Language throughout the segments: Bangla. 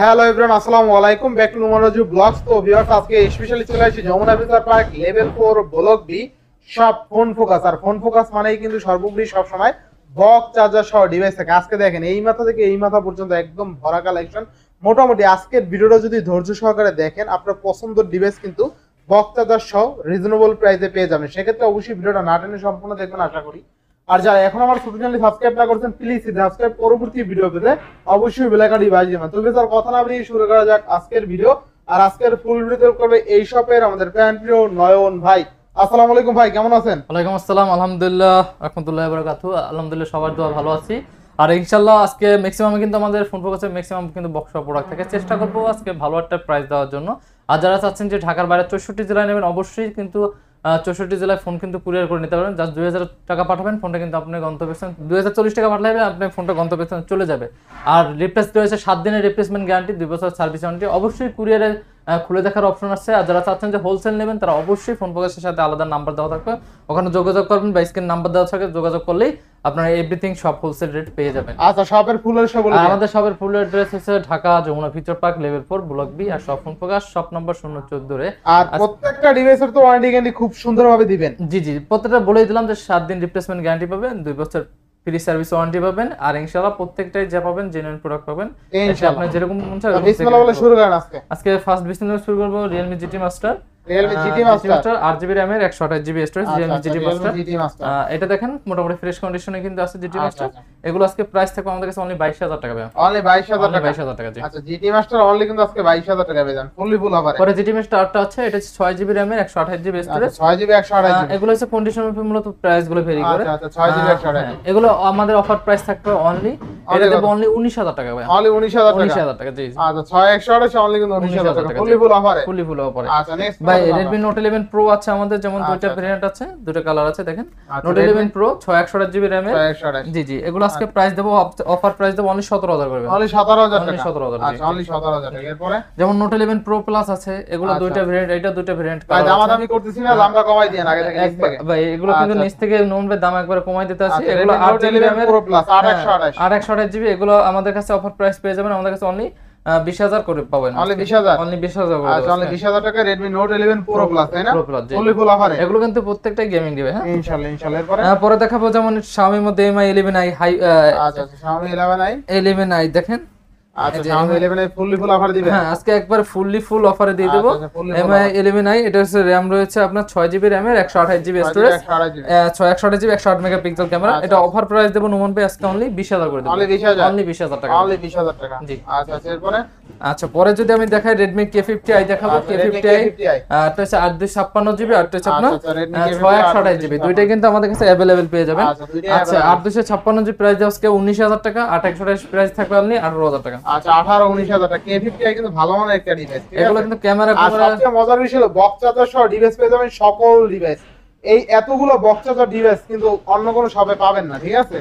হ্যালো এভরিওয়ান, আসসালামু আলাইকুম, ব্যাক টু নুমারজু ব্লগস। তো ভিউয়ার্স, আজকে স্পেশালি চলে আসছি Jamuna future park level 4 block B সব ফোন ফোকাস। আর ফোন ফোকাস মানেই কিন্তু সর্বোপরি সব সময় বক্স চার্জার সহ ডিভাইস থাকে। আজকে দেখেন এই মাথা থেকে এই মাথা পর্যন্ত একদম ভরা কালেকশন। মোটামুটি আজকের ভিডিওটা যদি ধৈর্য সহকারে দেখেন, আপনার পছন্দের ডিভাইস কিন্তু বক্স চার্জার সহ রিজনেবল প্রাইসে পেয়ে যাবেন। সেক্ষেত্রে অবশ্যই ভিডিওটা না টেনে সম্পূর্ণ দেখবেন আশা করি। আর যারা এখন আমার ছোট চ্যানেল সাবস্ক্রাইব না করছেন, প্লিজ সাবস্ক্রাইব, পরবর্তী ভিডিও পেতে অবশ্যই বেল আইকনটি বাজিয়ে দিবেন। তবে স্যার কথা না বাড়িয়ে শুরু করা যাক আজকের ভিডিও। আর আজকের ফুল ভিডিও করবে এই শপের আমাদের প্রিয় নয়ন ভাই। আসসালামু আলাইকুম ভাই, কেমন আছেন? ওয়ালাইকুম আসসালাম, আলহামদুলিল্লাহ, রাহমাতুল্লাহি ওয়া বারাকাতুহু। আলহামদুলিল্লাহ, সবার দোয়া ভালো আছি। আর ইনশাআল্লাহ আজকে ম্যাক্সিমাম কিন্তু আমাদের ফোন ফোকাসের ম্যাক্সিমাম কিন্তু বক্স প্রোডাক্ট থাকে। চেষ্টা করব আজকে ভালো একটা প্রাইস দেওয়ার জন্য। আর যারা চাচ্ছেন যে ঢাকার বাইরে 64 জেলায় নেবেন, অবশ্যই কিন্তু 64 জেলায় ফোন কিন্তু কুরিয়ার করে নিতে পারবেন। জাস্ট 2000 টাকা পাঠাবেন, ফোনটা কিন্তু আপনার গন্তব্যস্থান 2040 টাকা পাঠালে আপনার ফোনটা গন্তব্যস্থানে চলে যাবে। আর রিপ্লেস রয়েছে 7 দিনের রিপ্লেসমেন্ট গ্যারান্টি, 2 বছর সার্ভিস ওয়ারেন্টি। অবশ্যই কুরিয়ারে খুলে দেখার অপশন আছে। আর যারা চাচ্ছেন যে হোলসেল নেবেন, তারা অবশ্যই ফোন ফোকাসের সাথে আলাদা নাম্বার দেওয়া থাকবে, ওখানে যোগাযোগ করবেন বা স্ক্রিন নাম্বার দেওয়া থাকে, যোগাযোগ করলেই আপনারা এভরিথিং সব হোলসেল রেট পেয়ে যাবেন। আচ্ছা, শপের ফুল অ্যাড্রেস বলে দিন। আমাদের শপের ফুল অ্যাড্রেস হচ্ছে Dhaka Jamuna future park level 4 block B, আর shop phone focus shop number 014 রে। আর প্রত্যেকটা ডিভাইসের তো ওয়ারেন্টি গ্যারান্টি খুব সুন্দরভাবে দিবেন। জি, প্রত্যেকটা বলেই দিলাম যে 7 দিন রিপ্লেসমেন্ট গ্যারান্টি পাবেন, 2 বছর ফ্রি সার্ভিস ওয়ারেন্টি পাবেন। আর ইনশাআল্লাহ প্রত্যেকটাই যা পাবেন জেনুইন প্রোডাক্ট পাবেন। ইনশাআল্লাহ আপনি যেরকম মন চায় বিসমিল্লাহ বলে শুরু করেন। আজকে ফার্স্ট বিজনেস শুরু করব Realme GT Master। Realme GT Master 8GB RAM এর 128GB storage, Realme GT Master। এটা দেখেন মোটামুটি ফ্রেশ কন্ডিশনে কিন্তু আছে GT Master। এগুলো আজকে প্রাইস থাকবে আমাদের কাছে অনলি 22000 টাকা পাবেন। অনলি 22000 টাকা। 22000 টাকা, জি। আচ্ছা, GT Master অনলি কিন্তু আজকে 22000 টাকা পেয়ে যান ফুললি ফুল অফারে। পরে GT Master 8টা আছে, এটা 6GB RAM এর 128GB স্টোরেজ। 6GB 128GB। এগুলো হচ্ছে কন্ডিশন উপর মূলত প্রাইস গুলো ভেরি করে। আচ্ছা, 6GB 128GB। এগুলো আমাদের অফার প্রাইস থাকবে অনলি, এটা দেব অনলি 19000 টাকা ভাই। অনলি 19000 টাকা। 19000 টাকা, জি। আচ্ছা, 6128 অনলি কিন্তু 19000 টাকা ফুললি ফুল অফারে। ফুললি ফুল অফারে। আচ্ছা, নেক্সট ভাই Redmi Note 11 Pro আছে আমাদের, যেমন দুইটা ভেরিয়েন্ট আছে, দুটো কালার আছে দেখেন। Note 11 Pro 6128GB RAM এর। জি, এগুলো আজকে প্রাইস দেব, অফার প্রাইস দেব অনলি 17000 করে। অনলি 17000 টাকা। 17000, আচ্ছা, অনলি 17000 টাকা। এরপরে যেমন Note 11 Pro Plus আছে, এগুলো দুইটা ভেরিয়েন্ট, এটা দুইটা ভেরিয়েন্ট ভাই দামাদামি করতেছি না, দামটা কমাই দেন আগে থেকে নিচ থেকে। ভাই এগুলো কিন্তু নিচ থেকে নোমবে দাম একবার কমাই দিতে আছে। এগুলো 8GB RAM এর Pro Plus 828GB, এগুলো আমাদের কাছে অফার প্রাইস পেয়ে যাবেন আমাদের কাছে অনলি 20000 করে পাবেন। অনলি 20000। অনলি 20000 করে। আচ্ছা, অনলি 20000 টাকা Redmi Note 11 Pro Plus, তাই না? Pro Plus, জি। ফুললি ফুল অফারে। এগুলো কিন্তু প্রত্যেকটাই গেমিং দিবে, হ্যাঁ ইনশাআল্লাহ ইনশাআল্লাহ। এরপরে পরে দেখাবো যেমন Xiaomi এর মধ্যে Mi 11i হাই। আচ্ছা, Xiaomi 11i 11i দেখেন। আচ্ছা, Xiaomi 11i fully full offer দিবেন। হ্যাঁ, আজকে একবার ফুললি ফুল অফারে দিয়ে দেব। আচ্ছা, Mi 11i, এটা হচ্ছে RAM রয়েছে আপনার 6GB RAM এর 128GB storage, 128GB 108 megapixel camera. এটা অফার প্রাইস দেব নুমন ভাই আজকে অনলি 20000 করে দেব। অনলি 20000। অনলি 20000 টাকা। অনলি 20000 টাকা। জি। আচ্ছা, এরপরে আচ্ছা, পরে যদি আমি দেখাই Redmi K50i দেখাবো। K50i এটা হচ্ছে 8256GB, আর এটা হচ্ছে আপনার 6128GB। দুইটাই কিন্তু আমাদের কাছে अवेलेबल পেয়ে যাবেন। আচ্ছা, 8256GB প্রাইস দেব আজকে 19000 টাকা, 8128 প্রাইস থাকবে অনলি 18000 টাকা। আচ্ছা, 18-19000 টাকা। K50i কিন্তু ভালো মানের একটা ডিভাইস। এগুলো কিন্তু ক্যামেরা আর সবচেয়ে মজার বিষয় হলো বক্স চার্জার সহ ডিভাইস পেয়ে যাবেন সকল ডিভাইস। এই এতগুলো বক্স চার্জার ডিভাইস কিন্তু অন্য কোনো শপে পাবেন না, ঠিক আছে?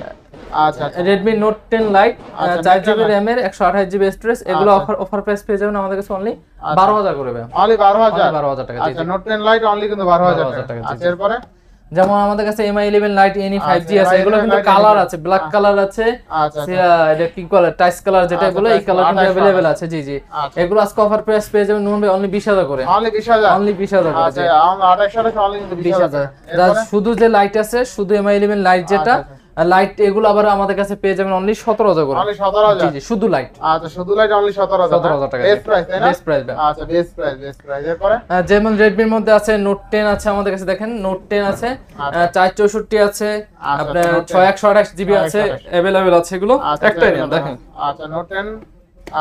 আচ্ছা, Redmi Note 10 Lite 4GB RAM এর 128GB স্টোরেজ, এগুলো অফার প্রাইস পেয়ে যাবেন আমাদের কাছে অনলি 12000 করে। অনলি 12000। 12000 টাকা, জি। আচ্ছা, Note 10 Lite অনলি কিন্তু 12000 টাকা। আচ্ছা, এরপরে যেমন আমাদের কাছে Mi 11 Lite NE 5G আছে, এগুলো কিন্তু কালার আছে, ব্ল্যাক কালার আছে। আচ্ছা, এটা কি কালার, টাইস কালার যেটা বলে, এই কালার কিন্তু अवेलेबल আছে। জি। এগুলো আজকে অফার প্রাইস পেয়ে যাবেন নুন ভাই অনলি 20000 করে। অনলি 20000। অনলি 20000 করে। আচ্ছা, 2800 অনলি কিন্তু 20000। শুধু যে লাইট আছে, শুধু Mi 11 Lite যেটা লাইট, এগুলো আবার আমাদের কাছে পেয়ে যাবেন অনলি 17000 করে। অনলি 17000। জি, শুধু লাইট। আচ্ছা, শুধু লাইট অনলি 17000 টাকা। বেস্ট প্রাইস, তাই না? Best price. আচ্ছা, বেস্ট প্রাইস। এরপরে যেমন Redmi এর মধ্যে আছে Note 10 আছে আমাদের কাছে, দেখেন Note 10 আছে, 464 আছে, আপনার 6128GB আছে, अवेलेबल আছে এগুলো। একটাই নেন দেখেন। আচ্ছা, Note 10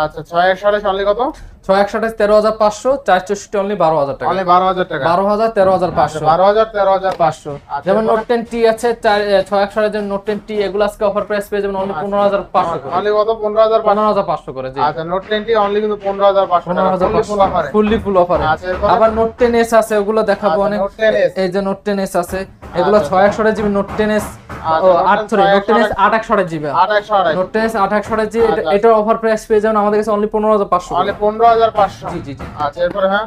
আচ্ছা 6128 অনলি কত? 6128 13500, 464 অনলি 12000 টাকা। অনলি 12000 টাকা। 12000 13500। 12000 যেমন Note 10T আছে 6128 এর Note 10T, এগুলো আজকে অফার প্রাইস পেয়ে যাবেন অনলি 15500 করে। অনলি কত? 15500 করে, জি। আচ্ছা, Note 10T অনলি কিন্তু 15500 টাকা ফুললি ফুল অফারে। আবার Note 10s আছে, ওগুলো দেখাবো অনেক। এই যে Note 10s আছে, এগুলো 6128GB Note 10s, Note 10s 8128GB। 8128 Note 10s 8128GB, এটার অফার প্রাইস পেয়ে যাবেন আমাদের কাছে অনলি 15500। অনলি 15500। জি। আচ্ছা, এরপরে হ্যাঁ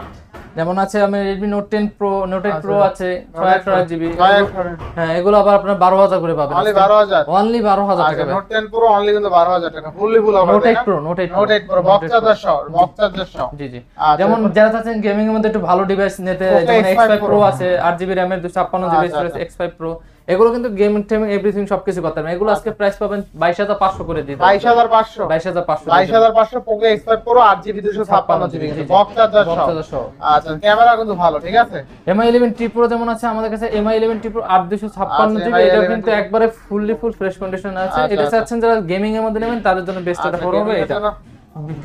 যেমন আছে আমি Redmi Note 10 Pro, Note 8 Pro আছে 628GB। 628 হ্যাঁ, এগুলো আবার আপনার 12000 করে পাবেন। অনলি 12000, অনলি 12000 টাকা। Note 10 Pro অনলি কিন্তু 12000 টাকা, fully full offer. Note 8 Pro, Note 8 Note 8 Pro box charger সহ, বক্স চার্জার সহ। জি জি। আচ্ছা, যেমন যারা চাচ্ছেন গেমিং এর মধ্যে একটু ভালো ডিভাইস নিতে, যেমন X5 Pro আছে 8GB RAM এর 256GB স্টোরেজ X5 Pro, এগুলো কিন্তু গেমিং টেমিং এভরিথিং সবকিছু করতে পারবেন। এগুলো আজকে প্রাইস পাবেন 22500 করে দিতে। 22500, 22500 Poco X5 Pro 8GB 256GB box charger সহ। আচ্ছা, ক্যামেরা কিন্তু ভালো, ঠিক আছে। MI 11 T Pro যেমন আছে আমাদের কাছে, MI 11 T Pro 8256GB, এটা কিন্তু একবারে ফুললি ফুল ফ্রেশ কন্ডিশন আছে। এটা চাচ্ছেন যারা গেমিং এর মধ্যে নেবেন তাদের জন্য বেস্ট একটা ফোন হবে এটা,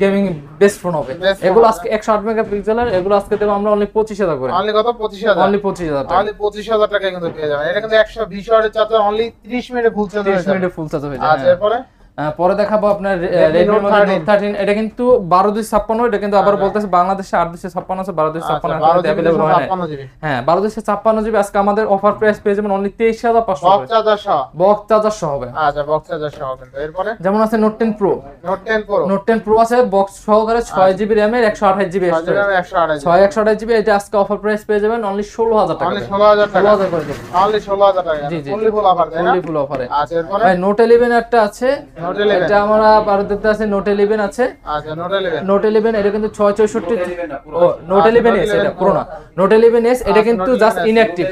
গেমিং বেস্ট ফোন হবে। এগুলো আজকে 108 মেগাপিক্সেলের, এগুলো আজকে দেব আমরা অনলি 25000 করে। অনলি কত? 25000, অনলি 25000 টাকা। অনলি 25000 টাকা কিন্তু পেয়ে যাবেন। এটা কিন্তু 120 ওয়াটের চার্জার, অনলি 30 মিনিটে ফুল চার্জ হয়ে 30 যাবে। মিনিটে ফুল চার্জ হয়ে যায়। আচ্ছা, এরপরে পরে দেখাবো আপনার Redmi Note 13, এটা কিন্তু 12256, এটা কিন্তু আবার বলতেছে বাংলাদেশে 8256 আছে, 12256 এখন अवेलेबल হয় না। হ্যাঁ, 12256GB আজকে আমাদের অফার প্রাইস পেয়ে যাবেন অনলি 23500 বক্স চার্জার সহ, বক্স চার্জার সহ হবে। আচ্ছা, বক্স চার্জার সহ কিন্তু। এরপরে যেমন আছে Note 10 Pro, Note 10 Pro, Note 10 Pro আছে বক্স সহকারে 6GB RAM এর 128GB স্টোরেজ, 128GB। এটা আজকে অফার প্রাইস পেয়ে যাবেন অনলি 16000 টাকা। অনলি 16000 টাকা, 16000 করে দেব। অনলি 16000 টাকা, জি জি, ফুললি ফুল অফার, তাই না? ফুললি ফুল অফারে। আচ্ছা, এরপরে ভাই Note 11 একটা আছে, Note 11, এটা আমরা ভারতেতে আছে Note 11 আছে। আচ্ছা, Note 11, Note 11 এটা কিন্তু 664, ও Note 11s, এটা পুরো না, Note 11s এটা কিন্তু জাস্ট ইনঅ্যাকটিভ।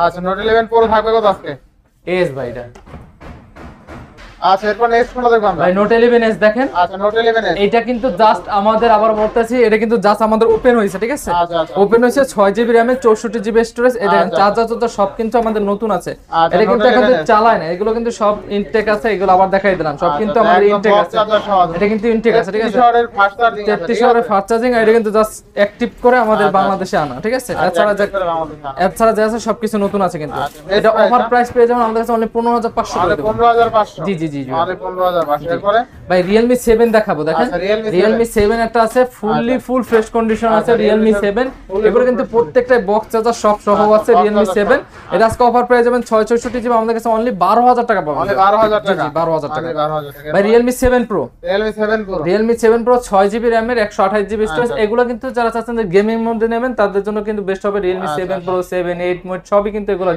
আচ্ছা, Note 11 Pro থাকবে কত আজকে? এস ভাই এটা। আচ্ছা, এরপর নেক্সট কোনটা দেখব আমরা? ভাই Note 11s দেখেন, আচ্ছা, Note 11 এটা কিন্তু জাস্ট আমাদের আবার বলতেছি, এটা কিন্তু জাস্ট আমাদের ওপেন হইছে, ঠিক আছে? আচ্ছা, আচ্ছা, ওপেন হইছে 6GB RAM এর 64GB স্টোরেজ। এটা চার্জার সব কিন্তু আমাদের নতুন আছে। আচ্ছা, এটা কিন্তু Note এখন 11 চালায় না, এগুলো কিন্তু সব ইনটেক আছে, এগুলো আবার দেখাই দিলাম, সব কিন্তু আমাদের ইনটেক আছে। এটা কিন্তু ইনটেক আছে, ঠিক আছে? 33 ওয়াটের ফাস্ট চার্জিং আছে, 33 ওয়াটের ফাস্ট চার্জিং, এটা কিন্তু জাস্ট অ্যাক্টিভ করে আমাদের বাংলাদেশে আনা, ঠিক আছে? এছাড়া যা আছে সবকিছু নতুন আছে কিন্তু। এটা অফার প্রাইস পেয়ে যাবেন আমাদের কাছে অনলি 15500 করে দেব। 15500, জি জি জি জি। অনলি 15500। এরপরে ভাই Realme 7 দেখাবো, দেখেন আচ্ছা, Realme 7 একটা আছে, ফুললি ফুল ফ্রেশ কন্ডিশন আছে Realme 7। এগুলো কিন্তু প্রত্যেকটাই বক্স চার্জার সব সহ আছে Realme 7। এটা আজকে অফার পেয়ে যাবেন 664GB আমাদের কাছে অনলি 12000 টাকা পাবেন। অনলি 12000 টাকা, জি 12000 টাকা। 12000 টাকা। ভাই Realme 7 Pro, Realme 7 Pro, Realme 7 Pro 6GB RAM এর 128GB স্টোরেজ। এগুলো কিন্তু যারা চাচ্ছেন যে গেমিং মধ্যে নেবেন তাদের জন্য কিন্তু বেস্ট হবে Realme 7 Pro, 7, 8 মোড সবই কিন্তু এগুলো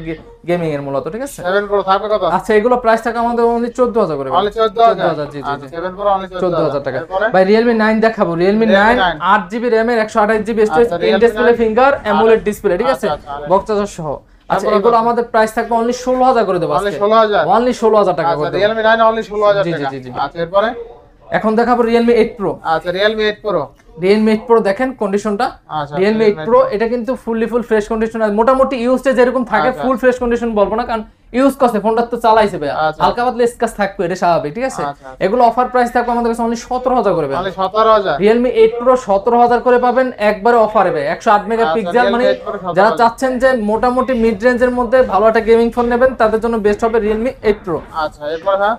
গেমিং এর মূলত, ঠিক আছে? 7 Pro থাকবে কত? আচ্ছা, এগুলো প্রাইস থাকে আমাদের অনলি 14000 করে। অনলি 14000, জি জি জি। 7 Pro অনলি 14000 টাকা। এরপরে ভাই Realme 9 দেখাবো, Realme 9 8GB RAM এর 128GB storage, in display finger AMOLED display, ঠিক আছে? বক্স চার্জার সহ। আচ্ছা, এগুলো আমাদের প্রাইস থাকবে অনলি 16000 করে দেব অনলি আজকে। 16000, অনলি 16000 টাকা করে আচ্ছা, দেব। Realme 9 অনলি 16000 জি, টাকা। জি, জি, জি। আচ্ছা, এরপরে এখন দেখাবো Realme 8 Pro। আচ্ছা, Realme 8 Pro, Realme 8 Pro দেখেন কন্ডিশনটা। আচ্ছা, Realme 8 Pro এটা কিন্তু ফুললি ফুল ফ্রেশ কন্ডিশন আছে, মোটামুটি ইউজটা যেরকম থাকে আচ্ছা, ফুল ফ্রেশ কন্ডিশন বলবো না, কারণ ইউজ করছে ফোনটা তো চালাইছে ভাই, আচ্ছা, হালকা পাতলা স্ক্র্যাচ থাকবে, এটা স্বাভাবিক, ঠিক আছে? আচ্ছা, এগুলো অফার প্রাইস থাকবে আমাদের কাছে অনলি 17000 করে পাবেন। অনলি 17000, Realme 8 Pro 17000 করে পাবেন একবারে অফারে ভাই। 108 মেগাপিক্সেল, মানে Realme 8 Pro 17000 যারা চাচ্ছেন যে মোটামুটি মিড রেঞ্জের মধ্যে ভালো একটা গেমিং ফোন নেবেন তাদের জন্য বেস্ট হবে Realme 8 Pro। আচ্ছা, এরপর হ্যাঁ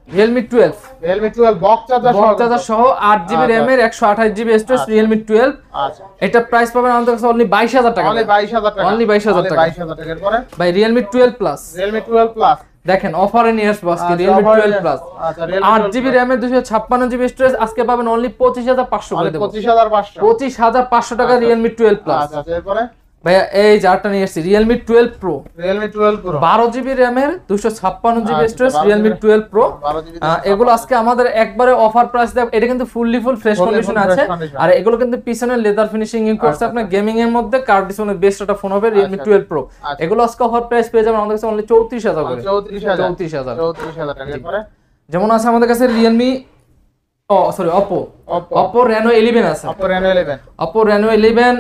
Realme 12, Realme 12 box charger box charger সহ 8GB RAM এর 128GB স্টোরেজ Realme 12। আচ্ছা, এটা প্রাইস পাবেন আমাদের কাছে অনলি 22000 টাকা। অনলি 22000 টাকা, অনলি 22000 টাকা। 22000 টাকা। এরপরে ভাই Realme 12 Plus Realme 12 Plus, দেখেন অফারে নিয়ে আসবো আজকে আচ্ছা, Realme offer 12 এ- Plus, আচ্ছা, Realme 8GB RAM এর 256GB স্টোরেজ আজকে পাবেন অনলি 25500 করে অনলি দেব। 25500, 25500 টাকা Realme 12 Plus। আচ্ছা, এরপরে ভাইয়া এই যারটা নিয়ে এসেছি Realme 12 Pro, Realme 12 Pro, 12GB RAM এর 256GB আচ্ছা, storage 12GB Realme 12 Pro। 12GB এগুলো আজকে আমাদের একবারে অফার প্রাইস দেব। এটা কিন্তু fully full fresh Fully condition full আছে, fresh condition। আর এগুলো কিন্তু পিছনে লেদার ফিনিশিং ইন করছে। আপনার গেমিং এর মধ্যে কার্ভ ডিসপ্লে বেস্ট একটা ফোন হবে Realme 12 Pro। আচ্ছা। এগুলো আজকে অফার প্রাইস পেয়ে যাবেন আমাদের কাছে অনলি 34000 করে। 34000, 34000। 34000 টাকা। এরপরে যেমন আছে আমাদের কাছে Realme Oppo Reno 11 আছে। Oppo Reno 11, Oppo Reno 11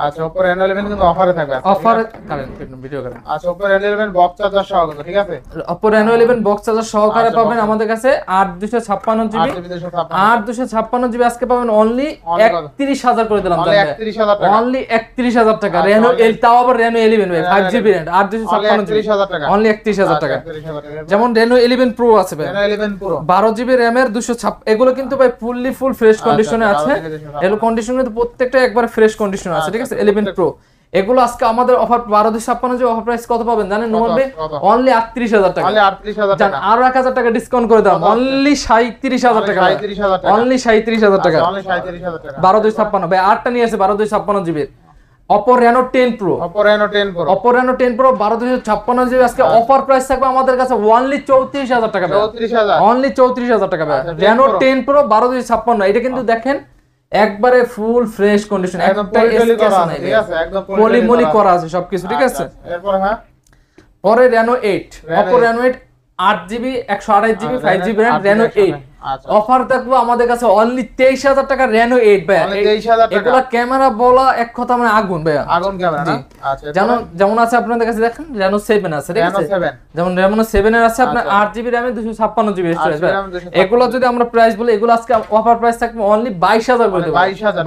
আচ্ছা, Oppo Reno 11 কিন্তু অফারে থাকবে আজকে, অফার ঠিক আছে? কারেন্ট ভিডিও করেন। আচ্ছা, Oppo Reno 11 বক্স চার্জার সহ কিন্তু, ঠিক আছে? Oppo Reno 11 বক্স চার্জার সহকারে আচ্ছা, পাবেন আমাদের কাছে 8256GB। 8256GB আজকে পাবেন অনলি 31000 করে দিলাম অনলি 31000 টাকা, অনলি 31000 টাকা। আচ্ছা, Reno only- তাও আবার Reno 11 ভাই 5GB RAM 8256GB 31000 টাকা, অনলি 31000 টাকা। 31000 টাকা। যেমন Reno 11 Pro আছে ভাই, Reno 11 Pro, 12GB RAM এর 256, এগুলো কিন্তু ভাই ফুললি ফুল ফ্রেশ কন্ডিশনে আচ্ছা, আছে। 12 থেকে 256 এগুলো কন্ডিশন কিন্তু প্রত্যেকটা একবার ফ্রেশ কন্ডিশন আছে, ঠিক আছে? 11 Pro এগুলো আজকে আমাদের অফার 1256 যে অফার প্রাইস কত পাবেন জানেন নোমান ভাই? অনলি 38000 টাকা। অনলি 38000 জান টাকা। আরো 1000 টাকা ডিসকাউন্ট করে দাও, অনলি 37000 টাকা। 37000 টাকা। অনলি 37000 টাকা। অনলি 37000 টাকা। 12256 ভাই আরটা নিয়ে আছে 12256 GB Oppo Reno 10 Pro। Oppo Reno 10 Pro। Oppo Reno 10 Pro 12256 GB আজকে অফার প্রাইস থাকবে আমাদের কাছে অনলি 34000 টাকা। 34000। অনলি 34000 টাকা ভাই। Reno 10 Pro 12256 এটা কিন্তু দেখেন একবারে ফুল ফ্রেশ কন্ডিশন, একদম একটা পলিমলি করা স্কেচ আছে, নাই ঠিক আছে, একদম পলিমলি করা আছে সবকিছু, ঠিক আছে। এরপর হ্যাঁ পরে Reno 8 Oppo Reno 8 8GB 128GB 5GB RAM Reno 8 offer থাকবে আমাদের কাছে অনলি 23000 টাকা Reno 8 ভাই। 23000 টাকা। এগুলা ক্যামেরা বলা এক কথা মানে আগুন ভাই, আগুন ক্যামেরা না? আচ্ছা যেমন আছে আপনাদের কাছে দেখেন Reno 7 আছে, ঠিক আছে। Reno 7 যেমন Reno 7 এর আছে আপনার 8GB RAM এ 256GB স্টোরেজ ভাই। এগুলো যদি আমরা প্রাইস বলি এগুলো আজকে অফার প্রাইস থাকবে অনলি 22000 করে দেব।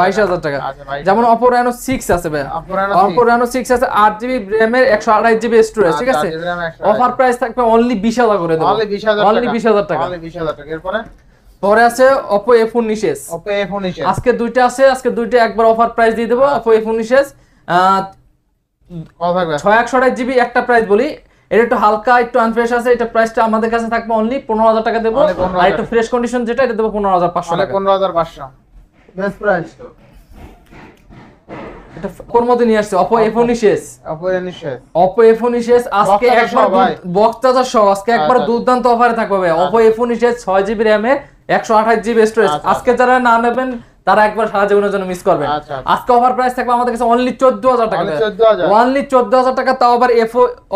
22000 টাকা। যেমন Oppo Reno 6 আছে ভাই। Oppo Reno 6 আছে 8GB RAM এর 128GB স্টোরেজ, ঠিক আছে। অফার প্রাইস থাকবে অনলি 20000 করে দেব। অনলি 20000 অনলি 20000 টাকা। অনলি 20000 টাকা। এরপর পরে আছে Oppo F19s। Oppo F19s আজকে দুইটা আছে, আজকে দুইটা একবার অফার প্রাইস দিয়ে দেব। Oppo F19s কত থাকবে? 628GB একটা প্রাইস বলি, এটা একটু হালকা একটু আনফ্রেশ আছে, এটা প্রাইসটা আমাদের কাছে থাকবে অনলি 15000 টাকা দেব। আর একটু ফ্রেশ কন্ডিশন যেটা এটা দেব 15500 টাকা। 15500 বেস্ট প্রাইস তো। এটা কোন মধ্যে নিয়ে আসছে Oppo F19s। Oppo F19s Oppo F19s আজকে একবার বক্স চার্জার সহ আজকে একবার দুর্দান্ত অফারে থাকবে ভাই। Oppo F19s 6GB RAM এর 128GB স্টোরেজ। আজকে যারা না নেবেন তারা একবার সারা জীবনের জন্য মিস করবেন। আজকে অফার প্রাইস থাকবে আমাদের কাছে অনলি 14000 টাকা। অনলি 14000 টাকা, তাও আবার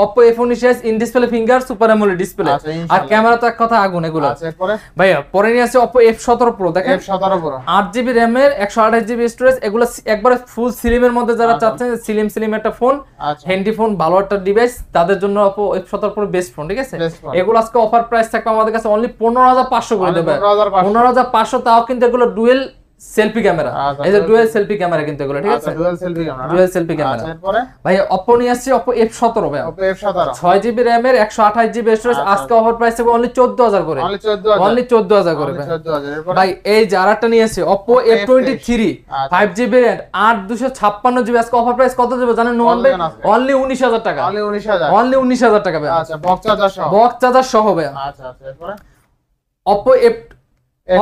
Oppo F19s in display finger super AMOLED display. আর ক্যামেরা তো এক কথা আগুন এগুলো। আচ্ছা এরপরে ভাইয়া পরে নিয়ে আসছে Oppo F17 Pro দেখেন। F17 Pro 8GB RAM এর 128GB স্টোরেজ। এগুলো একবারে ফুল স্লিমের মধ্যে যারা চাচ্ছেন স্লিম একটা ফোন, হ্যান্ডি ফোন, ভালো একটা ডিভাইস, তাদের জন্য Oppo F17 Pro best phone, ঠিক আছে। এগুলো আজকে অফার প্রাইস থাকবে আমাদের কাছে অনলি 15500 করে দেবে। 15500, তাও কিন্তু এগুলো ডুয়েল সেলফি ক্যামেরা। এই যে ডুয়াল সেলফি ক্যামেরা কিন্তু এগুলো, ঠিক আছে। Dual selfie camera, dual selfie camera. এরপরে ভাই Oppo নিয়ে আসছে Oppo F17 ভাই। Oppo F17 6GB RAM এর 128GB স্টোরেজ। আজকে অফার প্রাইস থাকবে অনলি 14000 করে। অনলি 14000 করে ভাই। এই যে আরেকটা নিয়ে আসছে Oppo F23 5GB RAM 8256GB। আজকে অফার প্রাইস কত দেব জানেন নোমান ভাই? অনলি 19000 টাকা। অনলি 19000। অনলি 19000 টাকা ভাই। আচ্ছা বক্স চার্জার সহ। বক্স চার্জার সহ ভাই। আচ্ছা এরপরে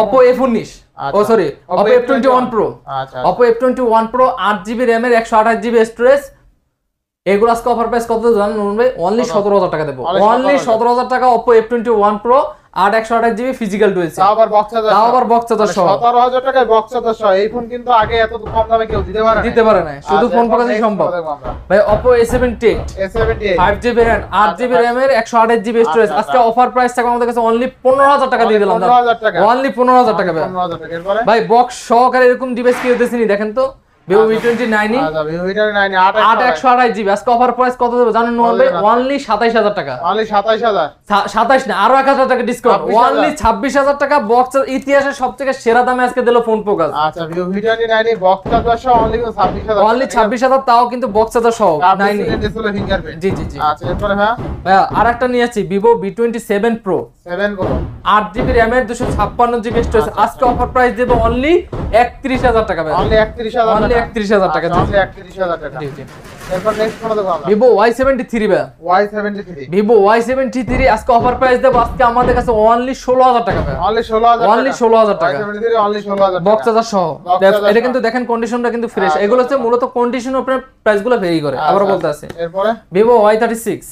Oppo F19 ও sorry Oppo F21 Pro। Oppo F21 Pro 8GB RAM এর 128GB স্টোরেজ। এগুলো আজকে অফার প্রাইস কত জানেন নোমান ভাই? অনলি 17000 টাকা দেব। অনলি 17000 টাকা Oppo F21 Pro 128GB physical dual SIM. তাও আবার বক্স চার্জার। তাও আবার বক্স চার্জার সহ। 17000 টাকায় বক্স চার্জার সহ। এই ফোন কিন্তু আগে এত কম দামে কেউ দিতে পারে না। শুধু ফোন ফোকাসই সম্ভব ভাই। Oppo A78 5GB RAM 8GB RAM এর 128GB স্টোরেজ। আজকে অফার প্রাইস থাকবে আমাদের কাছে অনলি 15000 টাকা দিয়ে দিলাম। 15000 টাকা। অনলি 15000 টাকা ভাই। 15000 টাকা। এরপরে ভাই বক্স সহকারে এরকম ডিভাইস কেউ দেখেনি, দেখেন তো Vivo V29 আচ্ছা Vivo V29 8 আজকে অফার প্রাইস কত দেব জানেন নোমান ভাই? অনলি 27000 টাকা। অনলি 27000। 27 না আরো 1000 টাকা ডিসকাউন্ট। অনলি 26000 টাকা বক্স ইতিহাসের সবথেকে সেরা দামে আজকে দিল ফোন ফোকাস। আচ্ছা Vivo V29 বক্স চার্জার সহ অনলি 26000। অনলি 26000, তাও কিন্তু বক্স চার্জার সহ 9 ডিসপ্লে ফিঙ্গারপ্রিন্ট। জি। আচ্ছা এরপরে হ্যাঁ ভাই আরেকটা নিয়ে আছি Vivo V27 Pro 7 Pro 8GB RAM এর 256GB স্টোরেজ। আজকে অফার প্রাইস দেব অনলি 31000 টাকা ভাই। অনলি 31000 টাকা। অনলি 31000 টাকা। অনলি 31000 টাকা। জি। এরপর নেক্সট ফোন দেখো আমরা Vivo Y73 ভাই। Y73 Vivo Y73 আজকে অফার প্রাইস দেব আজকে আমাদের কাছে অনলি 16000 টাকা ভাই। অনলি 16000 অনলি 16000 টাকা। Y73 অনলি 16000 টাকা। বক্স চার্জার সহ। এটা কিন্তু দেখেন কন্ডিশনটা কিন্তু ফ্রেশ। এগুলো হচ্ছে মূলত কন্ডিশনের উপরে প্রাইসগুলো ভেরি করে। আবার বলতে আছে এরপরে Vivo Y36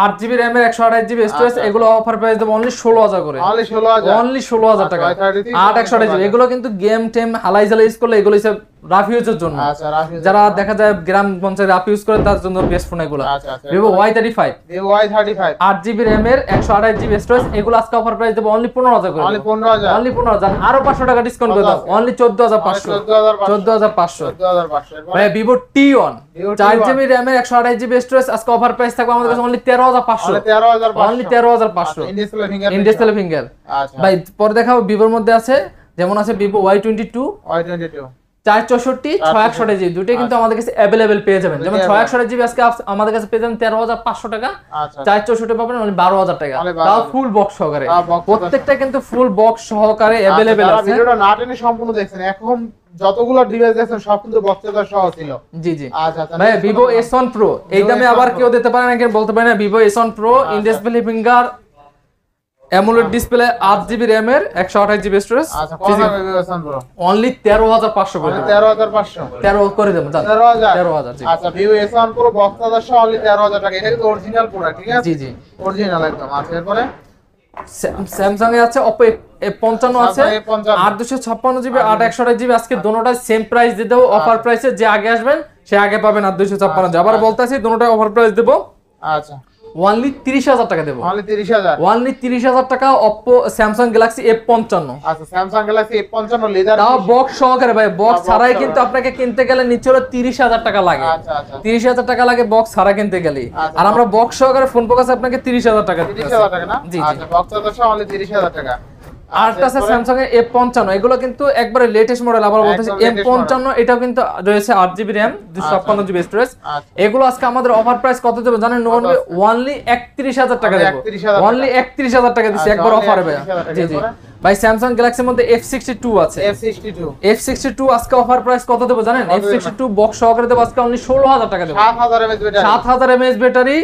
8GB RAM এর 128GB স্টোরেজ। এগুলো অফার প্রাইস দেব অনলি 16000 করে। অনলি 16000 টাকা। 8 128GB এগুলো কিন্তু গেম টেম হালাই জ্বালা ইউজ করলে এগুলো হিসাব রাফ ইউজের জন্য। যারা দেখা যায় গ্রাম পঞ্চায়েত রাফ ইউজ করে তার জন্য বেস্ট ফোন এগুলো। Vivo Y35 8GB RAM এর 128GB স্টোরেজ। এগুলো আজকে অফার প্রাইস দেব অনলি 15000 করে। অনলি 15000। অনলি 15000 আরো 500 টাকা ডিসকাউন্ট করে দাও। অনলি 14500। 14500 ভাই Vivo T1 4GB RAM এর 128GB স্টোরেজ। আজকে অফার প্রাইস থাকবে আমাদের কাছে only 13500। Only 13500 in display finger. ভাই পরে দেখাবো Vivoর মধ্যে আছে যেমন আছে Vivo Y22 464 661GB দুটোই কিন্তু আমাদের কাছে अवेलेबल পেয়ে যাবেন। যেমন 661GB আজকে আমাদের কাছে পেয়ে যাবেন 13500 টাকা। 464 পাবেন অনলি 12000 টাকা। তাও ফুল বক্স সহকারে। প্রত্যেকটা কিন্তু ফুল বক্স সহকারে अवेलेबल আছে। ভিডিওটা না টেনে সম্পূর্ণ দেখছেন। এখন যতগুলো ডিভাইস দেখছেন সব কিন্তু বক্স চার্জার সহ ছিল। জি জি আচ্ছা আচ্ছা ভাই ভিভো S1 Pro এই দামে আবার কেউ দিতে পারে না, কেউ বলতে পারে না Vivo S1 Pro in display finger AMOLED display 8GB RAM এর 128GB স্টোরেজ। আচ্ছা কত দামে বিবেচনা করো? অনলি 13500 করে দেব। 13500 13 করে দেব জান। 13000 জি। আচ্ছা Vivo S1 Pro box charger সহ অনলি 13000 টাকা। এটা কিন্তু অরিজিনাল প্রোডাক্ট, ঠিক আছে? জি জি অরিজিনাল একদম। আচ্ছা এরপরে স্যামসাং এ আছে Oppo A55 আছে 8256GB 8128GB। আজকে দোনোটাই সেম প্রাইস দিয়ে দেব অফার প্রাইসে, যে আগে আসবেন সে আগে পাবেন 8256। আবার বলতাছি দোনোটাই অফার প্রাইস দেব। আচ্ছা অনলি 30000 টাকা দেব। অনলি 30000। অনলি 30000 টাকা Oppo Samsung Galaxy F55। আচ্ছা স্যামসাং গ্যালাক্সি A55 লেদার তাও বক্স সহকারে ভাই, বক্স ছাড়াই কিন্তু আপনাকে কিনতে গেলে নিচে হলো 30000 টাকা লাগে। আচ্ছা আচ্ছা 30000 টাকা লাগে বক্স ছাড়া কিনতে গেলে, আর আমরা বক্স সহকারে ফোন ফোকাস আপনাকে 30000 টাকা দিচ্ছি। 30000 টাকা না? জি জি। আচ্ছা বক্স চার্জার সহ অনলি 30000 টাকা। আরেকটা আছে স্যামসাং এর F55, এগুলো কিন্তু একবারে লেটেস্ট মডেল। আবার বলতেছি M55 এটাও কিন্তু রয়েছে 8GB RAM 256GB স্টোরেজ। এগুলো আজকে আমাদের অফার প্রাইস কত দেব জানেন নোমান ভাই? অনলি 31000 টাকা দেব। অনলি 31000 টাকা দিছি একবার অফারে ভাই। জি জি ভাই স্যামসাং গ্যালাক্সির মধ্যে F62 আছে। F62 আজকে অফার প্রাইস কত দেব জানেন? F62 বক্স সহকারে দেব আজকে অনলি 16000 টাকা দেব। 7000 mAh ব্যাটারি,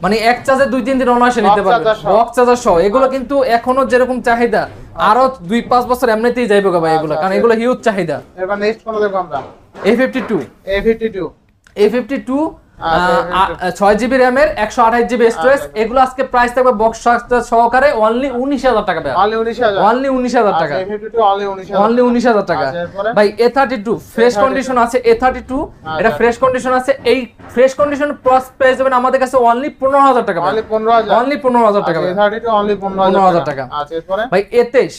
মানে এক চার্জে 2-3 দিন অনায়াসে নিতে পারবেন বক্স চার্জার সহ। এগুলো কিন্তু এখনো যেরকম চাহিদা আরো 2-5 বছর এমনিতেই যাইবো ভাই এগুলো, কারণ এগুলো হিউজ চাহিদা। এবার নেক্সট কোন দেখব আমরা? A52 6GB RAM এর 128GB স্টোরেজ। এগুলো আজকে প্রাইস থাকবে বক্স সহকারে অনলি 19000 টাকা ভাই। অনলি 19000 টাকা। অনলি 19000 টাকা ভাই। A32 ফ্রেশ কন্ডিশন আছে। A32 এটা ফ্রেশ কন্ডিশন আছে। এই ফ্রেশ কন্ডিশন প্লাস পেয়ে যাবেন আমাদের কাছে অনলি 15000 টাকা ভাই। অনলি 15000 টাকা ভাই। A32 অনলি 15000 টাকা। আচ্ছা এরপরে ভাই A23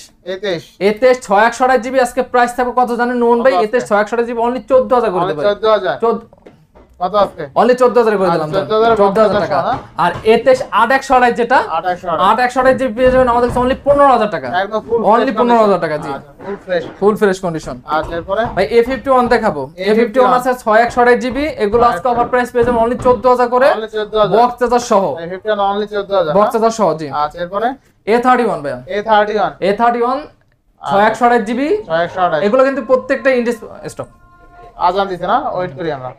6128GB আজকে প্রাইস থাকবে কত জানেন নোন ভাই? A23 6128GB অনলি 14000 করে দেব। 14000 কত আছে? অনলি 14000 করে দিলাম। 14000 টাকা। আর A23 8128 যেটা 8128GB পেয়ে যাবেন আমাদের কাছে অনলি 15000 টাকা। একদম ফুল অনলি 15000 টাকা জি। Full fresh condition. আচ্ছা এরপরে ভাই A51 দেখাবো। A51 আছে 6128GB। এগুলো আজকে অফার প্রাইস পেয়ে যাবেন অনলি 14000 করে বক্স চার্জার সহ। A51 অনলি 14000 বক্স চার্জার সহ জি। আচ্ছা এরপরে A31 ভাই। A31 6128GB। এগুলো কিন্তু প্রত্যেকটা ইন্ডিস স্টক। আজান দিছে না? ওয়েট করি আমরা।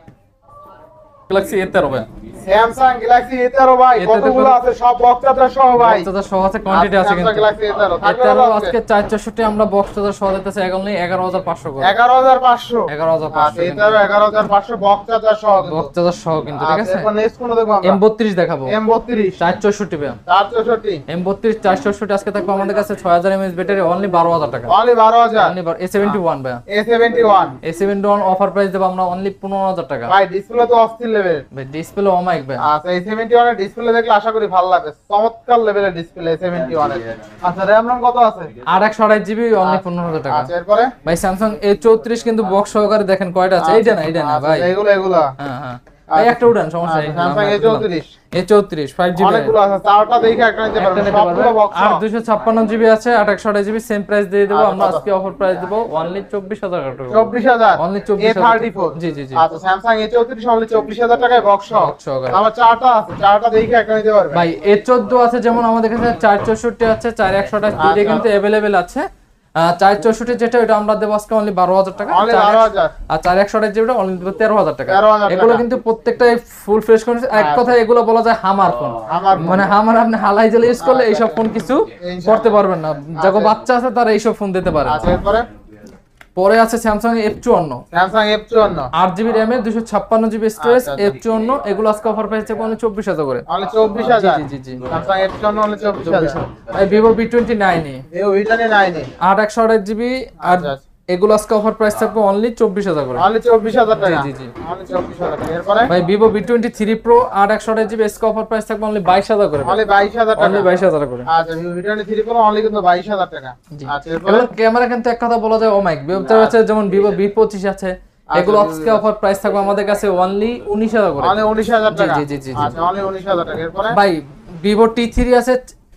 গ্যালাক্সি A13 ভাই। স্যামসাং গ্যালাক্সি A13 ভাই কতগুলো আছে? সব বক্স চার্জার সহ ভাই। বক্স চার্জার সহ আছে, কোয়ান্টিটি আছে কিন্তু। স্যামসাং গ্যালাক্সি A13 A13 আজকে 464 আমরা বক্স চার্জার সহ দিতেছি অনলি 11500 করে। 11500 11500 A13 11500 বক্স চার্জার সহ। বক্স চার্জার সহ কিন্তু, ঠিক আছে? এরপর নেক্সট কোন দেখব আমরা? M32 দেখাবো। M32 464 ভাই। 464 M32 464 আজকে থাকবে আমাদের কাছে 6000 mAh ব্যাটারি অনলি 12000 টাকা। অনলি 12000। অনলি A71 ভাই। A71 অফার প্রাইস দেব আমরা অনলি 15000 টাকা ভাই। ডিসপ্লে তো অস্থির লেভেল ভাই। ডিসপ্লে অমাইক ভাই। আচ্ছা A71 এর ডিসপ্লে দেখলে আশা করি ভালো লাগবে। চমৎকার লেভেলের ডিসপ্লে A71 এর। আচ্ছা RAM কত আছে? 8128GB অনলি 15000 টাকা। আচ্ছা এরপরে ভাই স্যামসাং A34 কিন্তু বক্স সহকারে দেখেন কয়টা আছে? এইটা না ভাই। এগুলো হ্যাঁ হ্যাঁ ভাই একটা উড়ান সমস্যা নেই। স্যামসাং A34 5GB অনেকগুলো আছে, চারটা দেখে একটা নিতে পারবেন সবগুলো বক্স। আর 256GB আছে 8128GB সেম প্রাইস দিয়ে দেব আমরা। আজকে অফার প্রাইস দেব অনলি 24000 টাকা। 24000 অনলি 24000 A34 জি জি জি। আচ্ছা স্যামসাং A34 অনলি 24000 টাকায় বক্স সহকারে। আবার চারটা আছে, চারটা দেখে একটা নিতে পারবেন ভাই। A14 আছে যেমন আমাদের কাছে 464 আছে 4128 দুইটা কিন্তু अवेलेबल আছে। 464 যেটা ওটা আমরা দেব আজকে অনলি 12000 টাকা। অনলি 12000 আর 4128 যেটা অনলি দেব 13000 টাকা। 13000 এগুলো কিন্তু প্রত্যেকটাই ফুল ফ্রেশ কন্ডিশন। এক কথা এগুলো বলা যায় হামার ফোন। মানে হামার আপনি হালাই জলে ইউজ করলে এইসব ফোন কিছু করতে পারবেন না। যাকে বাচ্চা আছে তারা এইসব ফোন দিতে পারে। আচ্ছা এরপরে পরে আছে স্যামসাং F54 8GB RAM এর 256GB স্টোরেজ। F54 এগুলো আজকে অফার প্রাইস আছে অনলি 24000 করে। অনলি 24000 জি জি জি। Samsung F54 only 24000। এই Vivo V29 8/128GB আর এগুলো আজকে অফার প্রাইস থাকবে অনলি 24000 করে। অনলি 24000 টাকা। জি জি অনলি 24000 টাকা। এরপরে ভাই Vivo V23 Pro 8/128GB SK offer price থাকবে অনলি 22000 করে। অনলি 22000 টাকা। অনলি 22000 করে। আচ্ছা Vivo V23 Pro অনলি কিন্তু 22000 টাকা। আচ্ছা এরপরে ক্যামেরা কিন্তু এক কথা বলা যায় ও মাইক বেবটা আছে যেমন Vivo V25 আছে এগুলো আজকে অফার প্রাইস থাকবে আমাদের কাছে অনলি 19000 করে। অনলি 19000 টাকা। জি জি জি। আচ্ছা অনলি 19000 টাকা। এরপরে ভাই Vivo T3 আছে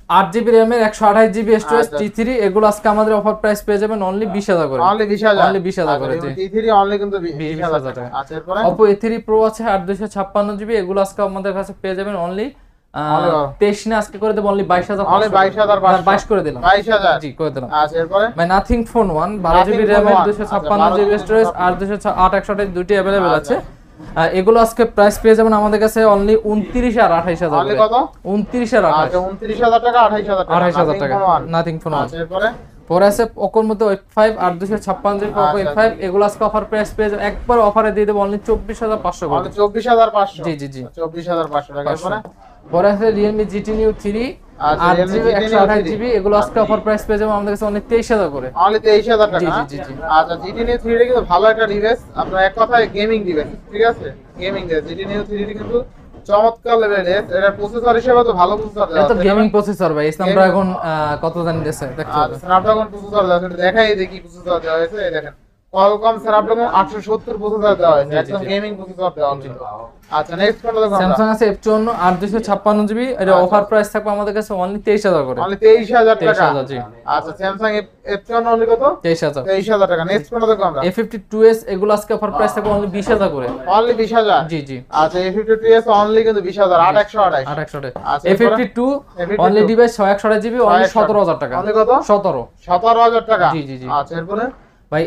8GB RAM এর 128GB স্টোরেজ T3 এগুলো আজকে আমাদের অফার প্রাইস পেয়ে যাবেন অনলি 20000 করে। অনলি 20000 অনলি 20000 করে জি। T3 অনলি কিন্তু 20000 টাকা। আচ্ছা এরপরে Oppo A3 Pro আছে 8256GB এগুলো আজকে আমাদের কাছে পেয়ে যাবেন অনলি 23 না আজকে করে দেব অনলি 22000 অনলি 22500 22 করে দিলাম 22000 জি করে দিলাম। আচ্ছা এরপরে ভাই nothing phone 1 12GB RAM 256GB storage আর 208 দুটি अवेलेबल আছে। এগুলো আজকে প্রাইস পেয়ে যাবেন আমাদের কাছে অনলি 29 আর 28000 অনলি কত 29 আর 28 আচ্ছা 29000 টাকা 28000 টাকা 28000 টাকা নাথিং ফোন 1। আচ্ছা এরপরে পরে আছে পোকোর মধ্যে F5 আর 256GB পোকো F5 এগুলো আজকে অফার প্রাইস পেয়ে যাবেন একবার অফারে দিয়ে দেব অনলি 24500 করে অনলি 24500 জি জি জি 24500 টাকা এরপরে পরে আছে Realme GT Neo 3 আচ্ছা, 8GB 128GB এগুলো আজকে অফার প্রাইস পেয়ে যাবেন আমাদের কাছে অনলি 23000 করে অনলি 23000 টাকা জি, জি, জি, জি। আচ্ছা GT Neo 3 টা কিন্তু ভালো একটা ডিভাইস আপনার এক কথায় গেমিং ডিভাইস ঠিক আছে গেমিং ডিভাইস GT Neo 3 টা কিন্তু চমৎকার লেভেলের এর প্রসেসর হিসেবে তো ভালো প্রসেসর এটা তো গেমিং প্রসেসর ভাই স্ন্যাপড্রাগন কত জানি দিয়েছে দেখতে হবে স্ন্যাপড্রাগন প্রসেসর দেওয়া আছে দেখাই দেখি প্রসেসর দেওয়া হয়েছে এই দেখেন Qualcomm স্ন্যাপড্রাগন 870 প্রসেসর দেওয়া হয়েছে একদম গেমিং প্রসেসর দেওয়া হয়েছে আচ্ছা নেক্সট কোনটা দেখো আমরা স্যামসাং আছে F54 আর 256GB এটা অফার প্রাইস থাকবে আমাদের কাছে অনলি 23000 করে অনলি 23000 টাকা 23000 জি আচ্ছা স্যামসাং F54 অনলি কত 23000 23000 টাকা নেক্সট কোনটা দেখো আমরা A52s এগুলো আজকে অফার প্রাইস থাকবে অনলি 20000 করে অনলি 20000 জি জি আচ্ছা A52s অনলি কিন্তু 20000 8128 828 আচ্ছা, A52 only device 128GB only 17000 টাকা অনলি কত 17 17000 টাকা জি, জি, জি। আচ্ছা এরপরে ভাই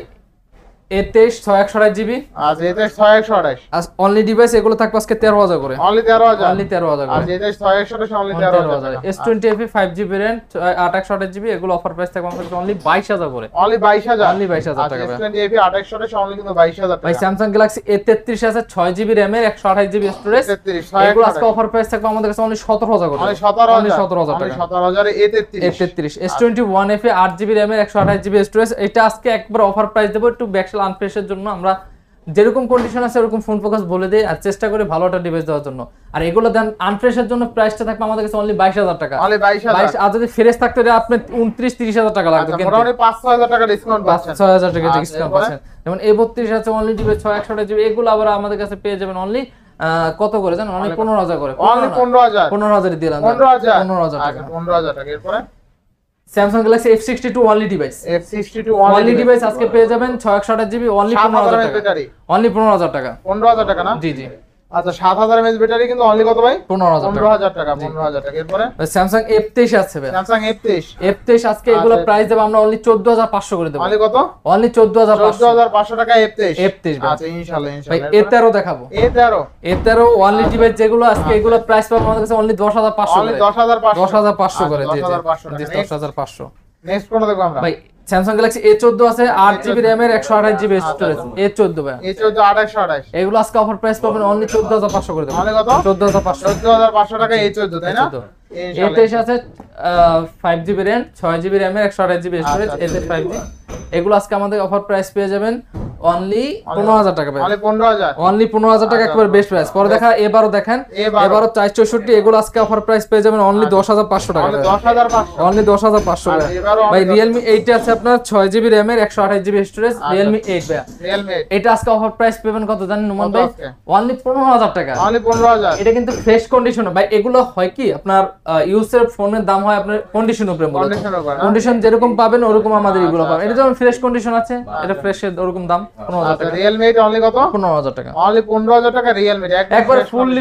A23 128GB আচ্ছা এটা 6128 অনলি ডিভাইস এগুলো থাকবে আজকে 13000 করে অনলি 13000 অনলি 13000 করে আচ্ছা এটা 6128 only 13000 S20 5GB RAM 828GB এগুলো অফার প্রাইস থাকবে আমাদের অনলি 22000 করে অনলি 22000 অনলি 22000 টাকা ভাই। S20 2828 অনলি কিন্তু 22000 ভাই টাকা Samsung Galaxy A33 আছে 6GB RAM এর 128GB স্টোরেজ 33 এগুলো আজকে অফার প্রাইস থাকবে আমাদের কাছে অনলি 17000 করে অনলি 17000 অনলি 17000 টাকা 17000 A33 A33 S21 FE 8GB RAM এর 128GB স্টোরেজ এটা আজকে একবার অফার প্রাইস দেব একটু ব্যাকশেল আনফ্রেশের জন্য আমরা যেরকম কন্ডিশন আছে এরকম ফোন ফোকাস বলে দেই আর চেষ্টা করি ভালো একটা ডিভাইস দেওয়ার জন্য আর এগুলো দেন আনফ্রেশের জন্য প্রাইসটা থাকবে আমাদের কাছে অনলি 22000 টাকা অনলি 22000 আর যদি ফ্রেশ থাকতে হলে আপনি 29 30000 টাকা লাগবে আচ্ছা কিন্তু মোটামুটি 5-6000 টাকা ডিসকাউন্ট পাচ্ছেন 6000 টাকা আচ্ছা, ডিসকাউন্ট এরপরে? পাচ্ছেন যেমন A32 আছে অনলি ডিভাইস 6128GB এগুলো আবার আমাদের কাছে পেয়ে যাবেন অনলি কত করে জানেন অনলি 15000 করে অনলি 15000 15000 দিলাম 15000 টাকা আচ্ছা 15000 টাকা এরপরে Samsung Galaxy F62 only device F62 only device আজকে পেয়ে যাবেন 628GB অনলি 15000 টাকা ব্যাটারি অনলি 15000 টাকা 15000 টাকা না জি জি আচ্ছা 7000 mAh ব্যাটারি কিন্তু অনলি কত ভাই 15000 টাকা 15000 টাকা 15000 টাকা এরপরে Samsung F23 আছে ভাই Samsung F23 F23 আজকে এগুলো আচ্ছা। প্রাইস দেব আমরা অনলি 14500 করে দেব অনলি কত অনলি 14500 14500 টাকা F23 F23 ভাই। আচ্ছা ইনশাআল্লাহ ভাই ইনশাআল্লাহ A13 দেখাবো A13 A13 অনলি ডিভাইস যেগুলো আজকে এগুলো প্রাইস পাবো আমাদের কাছে অনলি 10500 অনলি করে 10500 10500 করে জি 10500 জি টাকা 10500 নেক্সট কোনটা দেখব আমরা ভাই Samsung Galaxy A14 আছে 8GB RAM এর 128GB স্টোরেজ A14 ভাই A14 2828 এগুলো আজকে অফার প্রাইস পাবেন অনলি 14500 করে দেব অনলি কত 14500 14500 টাকা A14 তাই না A23 আছে 5GB RAM 6GB RAM এর 128GB স্টোরেজ আচ্ছা, A23 5G এগুলো আজকে আমাদের অফার প্রাইস পেয়ে যাবেন অনলি 15000 টাকা ভাই অনলি 15000 অনলি 15000 টাকা একবার বেস্ট প্রাইস পরে দেখা এবারও দেখেন A12 এবারও 464 এগুলো আজকে অফার প্রাইস পেয়ে যাবেন অনলি 10500 টাকা অনলি 10500 অনলি 10500 টাকা এবারও ভাই Realme 8 আছে আপনার 6GB RAM এর 128GB স্টোরেজ Realme 8 ভাই Realme এটা আজকে অফার প্রাইস পাবেন কত জানেন নুমান কত ভাই আজকে? অনলি 15000 টাকা অনলি 15000 এটা কিন্তু ফ্রেশ কন্ডিশন ভাই এগুলো হয় কি আপনার ইউজের ফোনের দাম হয় আপনার কন্ডিশন উপরে মূলত কন্ডিশন উপর না? কন্ডিশন যেরকম পাবেন ওরকম আমাদের এগুলো পাবেন এটা যেমন ফ্রেশ কন্ডিশন আছে এটা ফ্রেশ এর ওরকম দাম 15000 আচ্ছা টাকা Realme এটা অনলি কত 15000 টাকা অনলি 15000 টাকা Realme একবার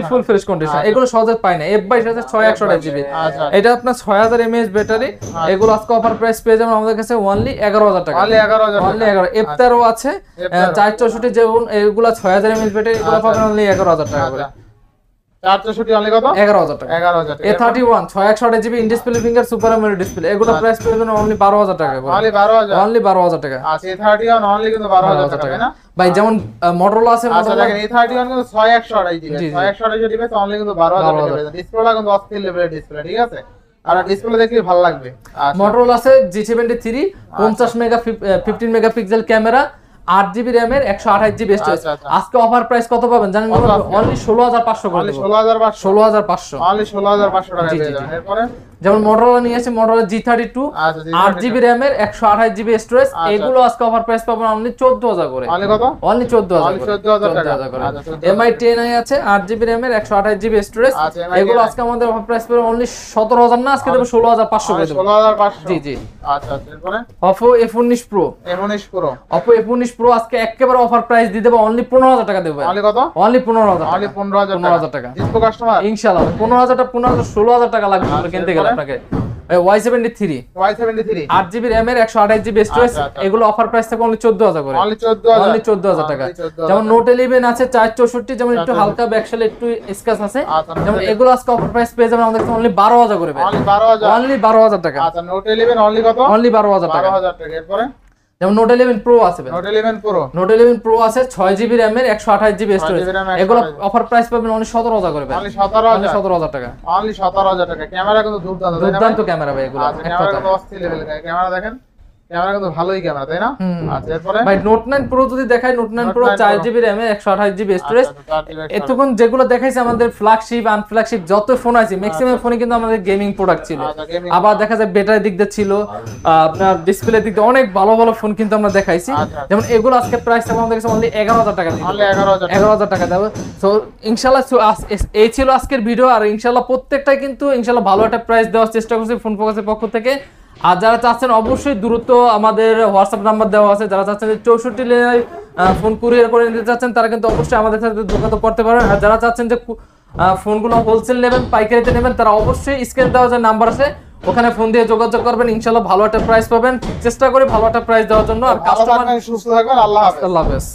ফুল ফ্রেশ কন্ডিশন এগুলো সহজে পায় না F22 আছে 6128GB আচ্ছা। এটা আপনার 6000 mAh ব্যাটারি এগুলো আজকে অফার প্রাইস পেয়ে যাবেন আমাদের কাছে অনলি 11000 টাকা অনলি 11000 অনলি 11 F13 আছে 464 যেমন এগুলো 6000 mAh ব্যাটারি এগুলো পাবেন অনলি 11000 টাকা করে 464 অনলি কত 11000 টাকা 11000 টাকা A31 661GB in display finger super AMOLED display এগুলো প্রাইস পেয়ে যাবেন অনলি 12000 টাকা করে অনলি 12000 অনলি 12000 টাকা আচ্ছা A31 অনলি কিন্তু 12000 টাকা তাই না ভাই যেমন Motorola আছে আচ্ছা Motorola দেখেন A31 কিন্তু 6128 দিবে জি, জি। 6128 দিবে অনলি কিন্তু 12000 টাকা ডিসপ্লেটা কিন্তু অস্থির লেভেলের ডিসপ্লে ঠিক আছে আর ডিসপ্লে দেখলে ভালো লাগবে আচ্ছা Motorola আছে G73 50 mega 15 megapixel camera 8GB RAM এর 128GB স্টোরেজ আচ্ছা, আচ্ছা। আজকে অফার প্রাইস কত পাবেন জানেন কত আজকে? অনলি 16500 করে অনলি দেব 16500 16500 অনলি 16500 টাকা জি, পেয়ে জি, যাবেন জি। এরপরে যেমন Motorola নিয়ে আসে Motorola G32 আচ্ছা 8GB RAM এর 128GB স্টোরেজ, এগুলো আজকে অফার প্রাইস পাবেন অনলি 14000 করে। অনলি কত? অনলি 14000 করে। 14000 টাকা করে। আচ্ছা 14000 MI 10i আছে 8GB RAM এর 128GB স্টোরেজ, আচ্ছা, MI এগুলো আজকে আমাদের অফার প্রাইস পাবেন অনলি 17000 না, আজকে দেব 16500 করে দেব। 16500 জি জি। আচ্ছা আচ্ছা এরপরে Oppo F19 Pro, M19 Pro Oppo F19 Pro আজকে একেবারে অফার প্রাইস দিয়ে দেব অনলি 15000 টাকা দেব। অনলি কত? অনলি 15000 টাকা। অনলি 15000 15000 টাকা। ডিসপ্লে কাস্টমার ইনশাআল্লাহ 15000 টাকা 16000 টাকা লাগবে আপনাকে কিনতে গেলে আপনাকে। Y73 Y73 8GB RAM এর 128GB স্টোরেজ, আচ্ছা, আচ্ছা। এগুলো অফার প্রাইস থাকে অনলি 14000 করে। অনলি 14000 অনলি 14000 টাকা। যেমন Note 11 আছে 464, যেমন একটু হালকা ব্যাকশেল একটু স্ক্র্যাচ আছে, আচ্ছা, যেমন এগুলো আজকে অফার প্রাইস পেয়ে যাবেন আমাদের কাছে অনলি 12000 করে। অনলি 12000 অনলি 12000 টাকা। আচ্ছা Note 11 অনলি কত? অনলি 12000 টাকা। 12000 টাকা এরপরে যেমন Note 11 Pro আছে ভাই। Note 11 Pro Note 11 Pro আছে 6GB RAM এর 128GB স্টোরেজ, 6GB RAM এগুলো অফার প্রাইস পাবেন অনলি 17000 করে। অনলি 17000 17000 টাকা। অনলি 17000 টাকা ক্যামেরা কিন্তু দুর্দান্ত তাই না? দুর্দান্ত ক্যামেরা ভাই এগুলো। আচ্ছা ক্যামেরা কিন্তু অস্থির লেভেল ক্যামেরা দেখেন, ক্যামেরা কিন্তু ভালোই ক্যামেরা তাই না? আচ্ছা এরপরে ভাই Note 9 Pro যদি দেখাই, Note 9 Pro 4GB RAM এর 128GB স্টোরেজ, এতক্ষণ যেগুলো দেখাইছে আমাদের ফ্ল্যাগশিপ আনফ্ল্যাগশিপ যত ফোন আছে ম্যাক্সিমাম ফোনে কিন্তু আমাদের গেমিং প্রোডাক্ট ছিল। আচ্ছা, gaming আবার দেখা যায় ব্যাটারি দিক দিয়ে ছিল, আপনার ডিসপ্লে দিক দিয়ে অনেক ভালো ভালো ফোন কিন্তু আমরা দেখাইছি। আচ্ছা। যেমন এগুলো আজকে প্রাইস আমাদের কাছে অনলি 11000 টাকা দিয়ে অনলি 11000 11000 টাকা দেবো। সো ইনশাআল্লাহ এই ছিল আজকের ভিডিও, আর ইনশাআল্লাহ প্রত্যেকটাই কিন্তু ইনশাআল্লাহ ভালো একটা প্রাইস দেওয়ার চেষ্টা করছি ফোন ফোকাসের পক্ষ থেকে। আর যারা চাচ্ছেন অবশ্যই দ্রুত আমাদের হোয়াটসঅ্যাপ নাম্বার দেওয়া আছে, যারা চাচ্ছেন 64 লেনের ফোন কুরিয়ার করে নিতে চাচ্ছেন তারা কিন্তু অবশ্যই আমাদের সাথে যোগাযোগ করতে পারেন। আর যারা চাচ্ছেন যে ফোনগুলো হোলসেল নেবেন পাইকারিতে নেবেন তারা অবশ্যই স্ক্রিনে দেওয়া যে নাম্বার আছে ওখানে ফোন দিয়ে যোগাযোগ করবেন, ইনশাআল্লাহ ভালো একটা প্রাইস পাবেন। চেষ্টা করি ভালো একটা প্রাইস দেওয়ার জন্য। আর ভালো কাস্টমার থাকবেন, সুস্থ থাকবেন, আল্লাহ হাফেজ। আল্লাহ হাফেজ।